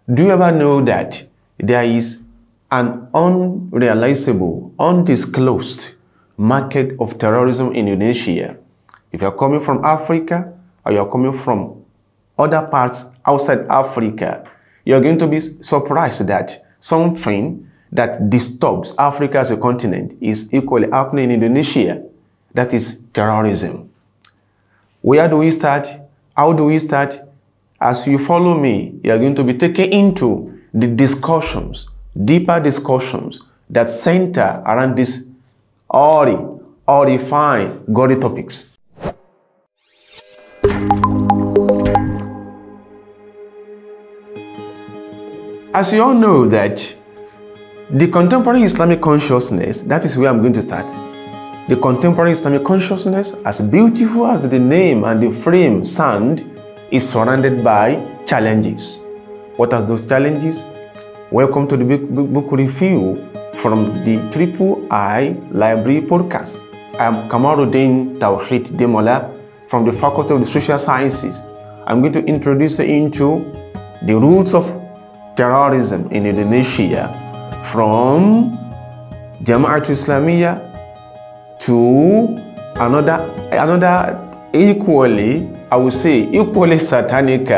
Do you ever know that there is an unrealizable, undisclosed market of terrorism in Indonesia? If you're coming from Africa or you're coming from other parts outside Africa, you're going to be surprised that something that disturbs Africa as a continent is equally happening in Indonesia. That is terrorism. Where do we start? How do we start? As you follow me, you are going to be taken into the discussions, deeper discussions that center around these horrifying, gory topics. As you all know that the contemporary Islamic consciousness, that is where I'm going to start. The contemporary Islamic consciousness, as beautiful as the name and the frame sound, is surrounded by challenges. What are those challenges? Welcome to the book review from the Triple I Library Podcast. I am Kamordeen from the Faculty of the Social Sciences. I'm going to introduce you into the roots of terrorism in Indonesia, from Jema'ah Islamiyah to another equally, I would say, equally satanic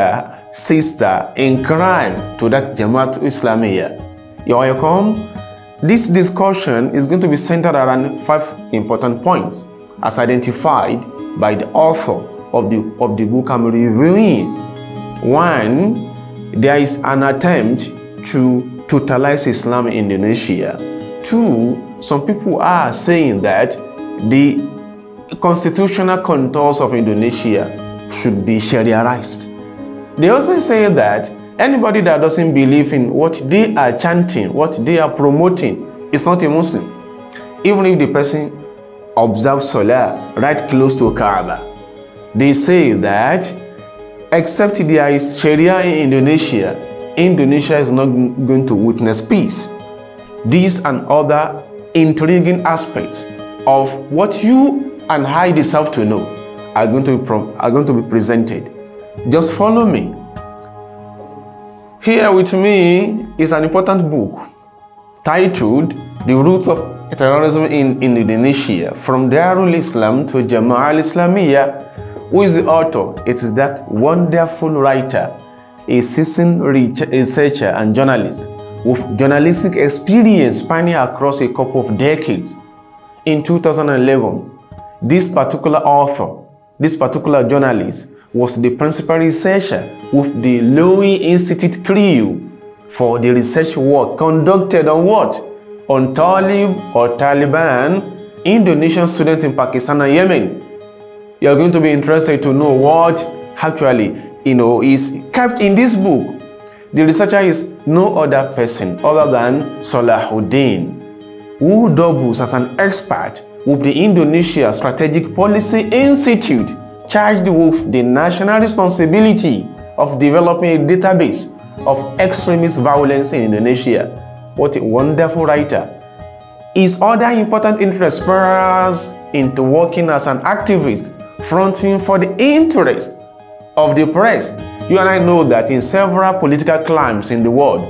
sister in crime to that Jema'ah Islamiyah. You're welcome. This discussion is going to be centered around 5 important points as identified by the author of the book I'm reviewing. 1. There is an attempt to totalize Islam in Indonesia. 2. Some people are saying that the constitutional contours of Indonesia should be Shariaized. They also say that anybody that doesn't believe in what they are chanting, what they are promoting, is not a Muslim, even if the person observes Salah right close to Kaaba. They say that except there is Sharia in Indonesia, Indonesia is not going to witness peace. These and other intriguing aspects of what you and I deserve to know are going to be presented. Just follow me. Here with me is an important book titled The Roots of Terrorism in Indonesia, from Darul Islam to Jema'ah Islamiyah. Who is the author? It is that wonderful writer, a seasoned researcher and journalist with journalistic experience spanning across a couple of decades. In 2011, this particular author, this particular journalist, was the principal researcher with the Lowy Institute crew for the research work conducted on what? On Taliban, Indonesian students in Pakistan and Yemen. You are going to be interested to know what actually, is kept in this book. The researcher is no other person other than Solahudin, who doubles as an expert with the Indonesia Strategic Policy Institute, charged with the national responsibility of developing a database of extremist violence in Indonesia. What a wonderful writer. His other important interest spurs into working as an activist, fronting for the interest of the press. You and I know that in several political climes in the world,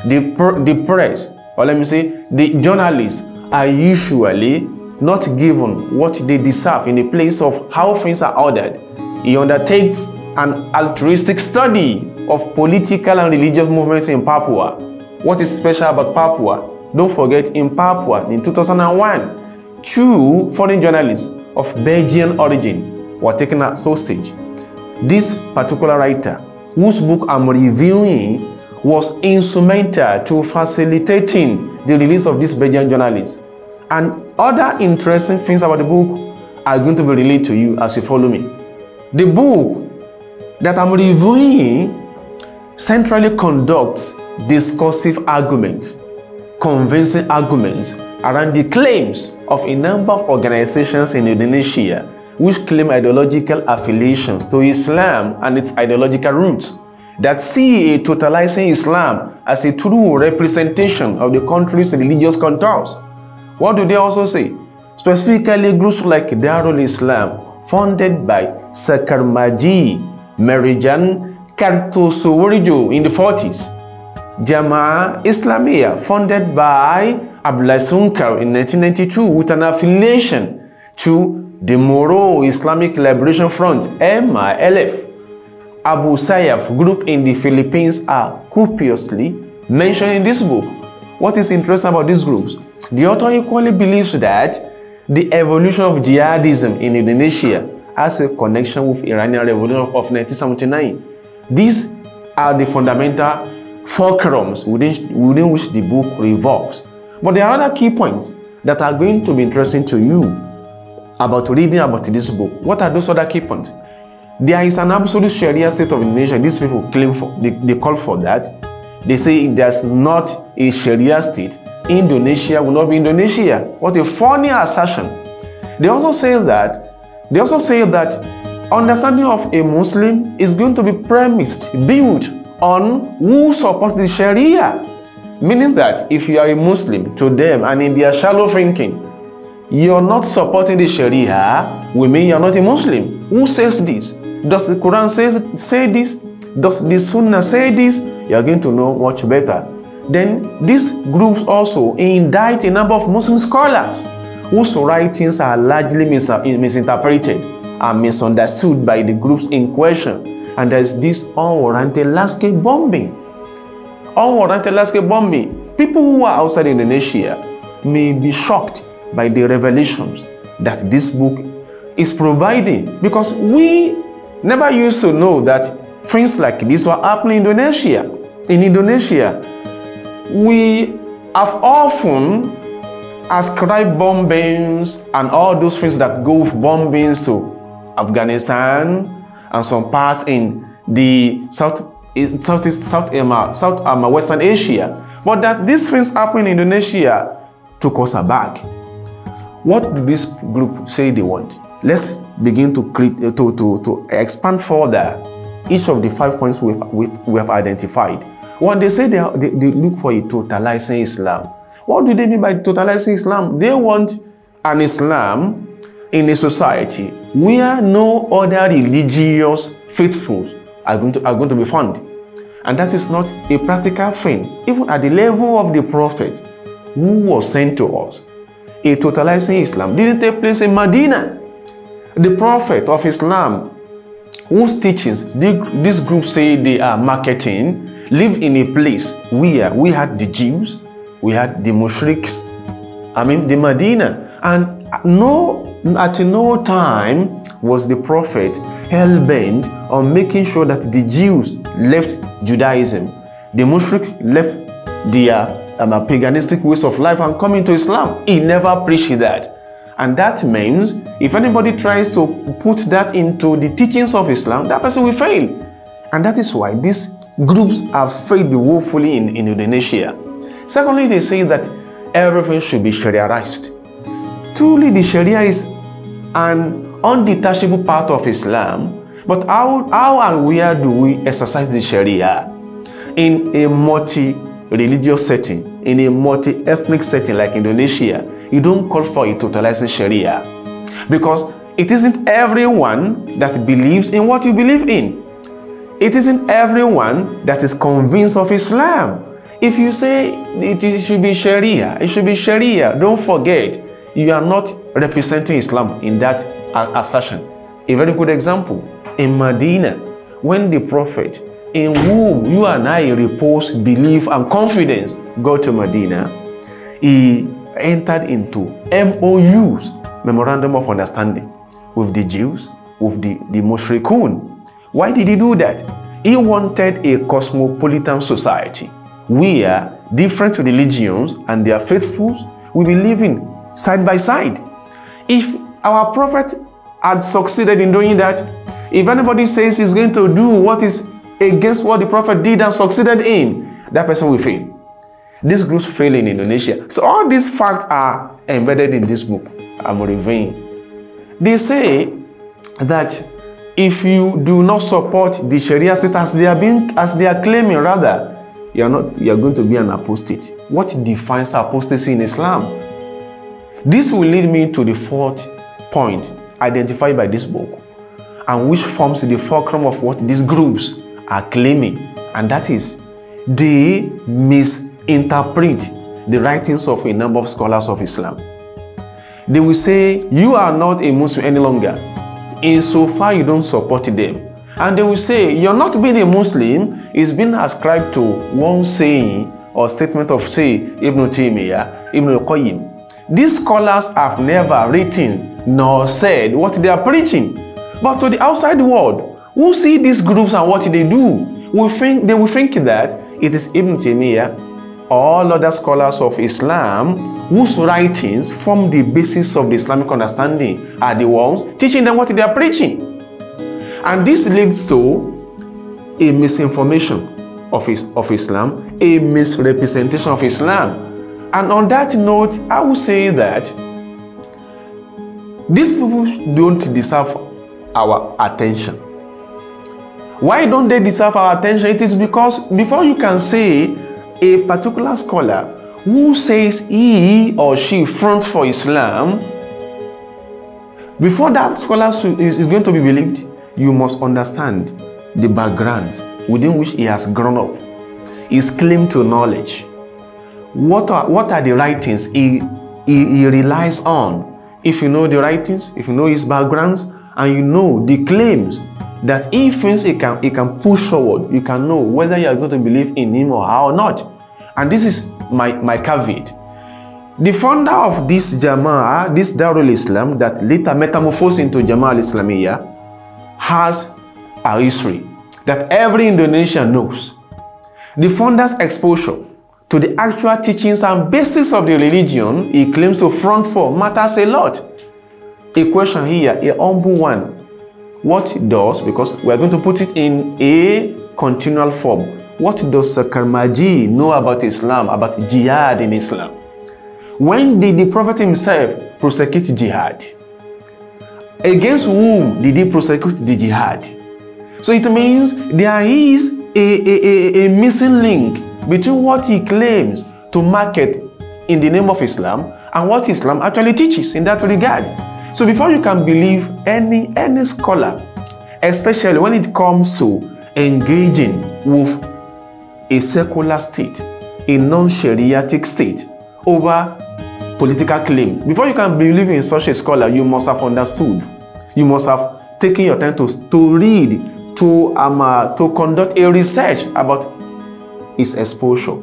the press, or let me say, the journalists are usually not given what they deserve in the place of how things are ordered. He undertakes an altruistic study of political and religious movements in Papua. What is special about Papua? Don't forget, in Papua, in 2001, 2 foreign journalists of Belgian origin were taken as hostage. This particular writer, whose book I'm reviewing, was instrumental to facilitating the release of these Belgian journalists. And other interesting things about the book are going to be relayed to you as you follow me. The book that I'm reviewing centrally conducts discursive arguments, convincing arguments around the claims of a number of organizations in Indonesia which claim ideological affiliations to Islam and its ideological roots, that see a totalizing Islam as a true representation of the country's religious contours. What do they also say? Specifically, groups like Darul Islam, founded by Sakarmaji Merijan Kartosuwirjo in the 40s, Jema'ah Islamiyah, founded by Abdullah Sunkar in 1992 with an affiliation to the Moro Islamic Liberation Front, MILF. Abu Sayyaf group in the Philippines are copiously mentioned in this book. What is interesting about these groups? The author equally believes that the evolution of jihadism in Indonesia has a connection with Iranian Revolution of 1979. These are the fundamental fulcrums within which the book revolves. But there are other key points that are going to be interesting to you about reading about this book. What are those other key points? There is an absolute Sharia state of Indonesia. These people claim for, they call for that. They say if there's not a Sharia state, Indonesia will not be Indonesia. What a funny assertion. They also say that understanding of a Muslim is going to be built on who supports the Sharia. Meaning that if you are a Muslim to them and in their shallow thinking, you're not supporting the Sharia, will mean you're not a Muslim. Who says this? Does the Quran say this? Does the Sunnah say this? You're going to know much better. Then these groups also indict a number of Muslim scholars whose writings are largely misinterpreted and misunderstood by the groups in question. And there's this unwarranted landscape bombing. Unwarranted landscape bombing. People who are outside Indonesia may be shocked by the revelations that this book is providing, because we never used to know that things like this were happening in Indonesia. In Indonesia, we have often ascribed bombings and all those things that go with bombings to Afghanistan and some parts in the Western Asia. But that these things happen in Indonesia took us aback. What do this group say they want? Let's begin to expand further each of the 5 points we have identified. When they say they look for a totalizing Islam, what do they mean by totalizing Islam? They want an Islam in a society where no other religious faithfuls are going to be found. And that is not a practical thing. Even at the level of the Prophet who was sent to us, a totalizing Islam didn't take place in Medina. The Prophet of Islam, whose teachings this group say they are marketing, lived in a place where we had the Jews, we had the Mushriks, the Medina, and at no time was the Prophet hell-bent on making sure that the Jews left Judaism, the Mushriks left their paganistic ways of life and come into Islam. He never preached that. And that means if anybody tries to put that into the teachings of Islam, that person will fail. And that is why these groups have failed woefully in Indonesia. Secondly, they say that everything should be Shariaized. Truly, the Sharia is an undetachable part of Islam. But how and where do we exercise the Sharia? In a multi-religious setting, in a multi-ethnic setting like Indonesia, you don't call for a totalizing Sharia, because it isn't everyone that believes in what you believe in. It isn't everyone that is convinced of Islam. If you say it should be Sharia, it should be Sharia, don't forget, you are not representing Islam in that assertion. A very good example, in Medina, when the Prophet, in whom you and I repose belief and confidence, got to Medina, he entered into MOUs, Memorandum of Understanding, with the Jews, with the Mushrikun. Why did he do that? He wanted a cosmopolitan society where different religions and their faithfuls will be living side by side. If our Prophet had succeeded in doing that, if anybody says he's going to do what is against what the Prophet did and succeeded in, that person will fail. These groups fail in Indonesia. So all these facts are embedded in this book, I'm reviewing. They say that if you do not support the Sharia state as they are claiming, rather, you are going to be an apostate. What defines apostasy in Islam? This will lead me to the fourth point identified by this book, and which forms the fulcrum of what these groups are claiming, and that is they misinterpret the writings of a number of scholars of Islam. They will say, you are not a Muslim any longer, insofar you don't support them. And they will say, you're not being a Muslim is being ascribed to one saying or statement of, say, Ibn Taymiyyah, Ibn al-Qayyim. These scholars have never written nor said what they are preaching. But to the outside world, who see these groups and what they do, they will think that it is Ibn Taymiyyah, all other scholars of Islam, whose writings form the basis of the Islamic understanding, are the ones teaching them what they are preaching. And this leads to a misinformation of Islam, a misrepresentation of Islam. And on that note, I will say that these people don't deserve our attention. Why don't they deserve our attention? It is because before you can say a particular scholar who says he or she fronts for Islam, before that scholar is going to be believed, you must understand the background within which he has grown up, his claim to knowledge. What are the writings he relies on? If you know the writings, if you know his backgrounds, and you know the claims that he thinks he can push forward, you can know whether you are going to believe in him or her or not. And this is my caveat. The founder of this Jema'ah, this Darul Islam that later metamorphosed into Jema'ah Islamiyah, has a history that every Indonesian knows. The founder's exposure to the actual teachings and basis of the religion he claims to front for matters a lot. A question here, a humble one. What does, because we are going to put it in a continual form, what does Karmaji know about Islam, about jihad in Islam? When did the Prophet himself prosecute jihad? Against whom did he prosecute the jihad? So it means there is a missing link between what he claims to market in the name of Islam and what Islam actually teaches in that regard. So before you can believe any scholar, especially when it comes to engaging with a secular state, a non-Shariatic state, over political claim, before you can believe in such a scholar, you must have understood. You must have taken your time to read, to conduct a research about his exposure.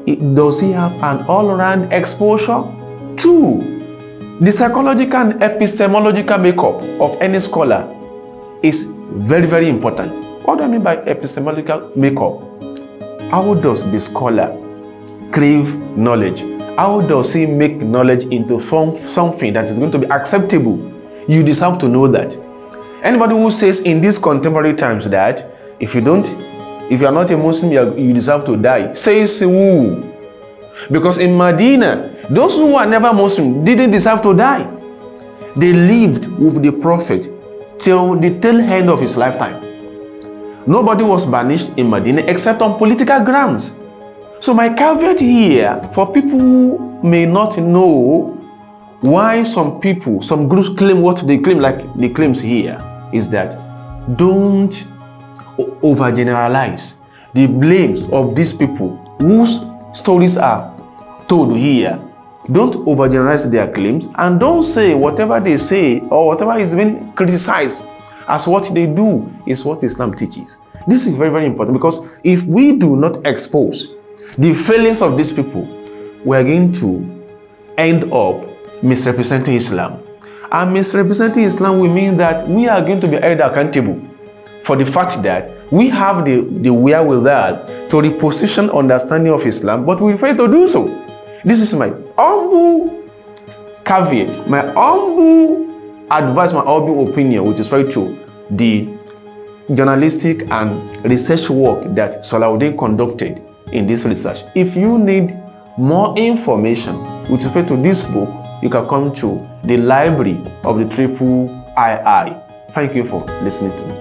Does he have an all-round exposure? 2, the psychological and epistemological makeup of any scholar is very, very important. What do I mean by epistemological makeup? How does the scholar crave knowledge? How does he make knowledge into something that is going to be acceptable? You deserve to know that. Anybody who says in these contemporary times that if you are not a Muslim, you deserve to die, says who? Because in Medina, those who were never Muslim didn't deserve to die. They lived with the Prophet till the tail end of his lifetime. Nobody was banished in Medina except on political grounds. So my caveat here, for people who may not know why some people, some groups claim what they claim, like the claims here, is that don't overgeneralize the blames of these people whose stories are told here. Don't overgeneralize their claims, and don't say whatever they say or whatever is being criticized as what they do is what Islam teaches. This is very, very important, because if we do not expose the failings of these people, we are going to end up misrepresenting Islam. And misrepresenting Islam will mean that we are going to be held accountable for the fact that we have the wherewithal to reposition understanding of Islam, but we fail to do so. This is my humble caveat, my humble advice, my humble opinion with respect to the journalistic and research work that Solahudin conducted in this research. If you need more information with respect to this book, you can come to the library of the III. Thank you for listening to me.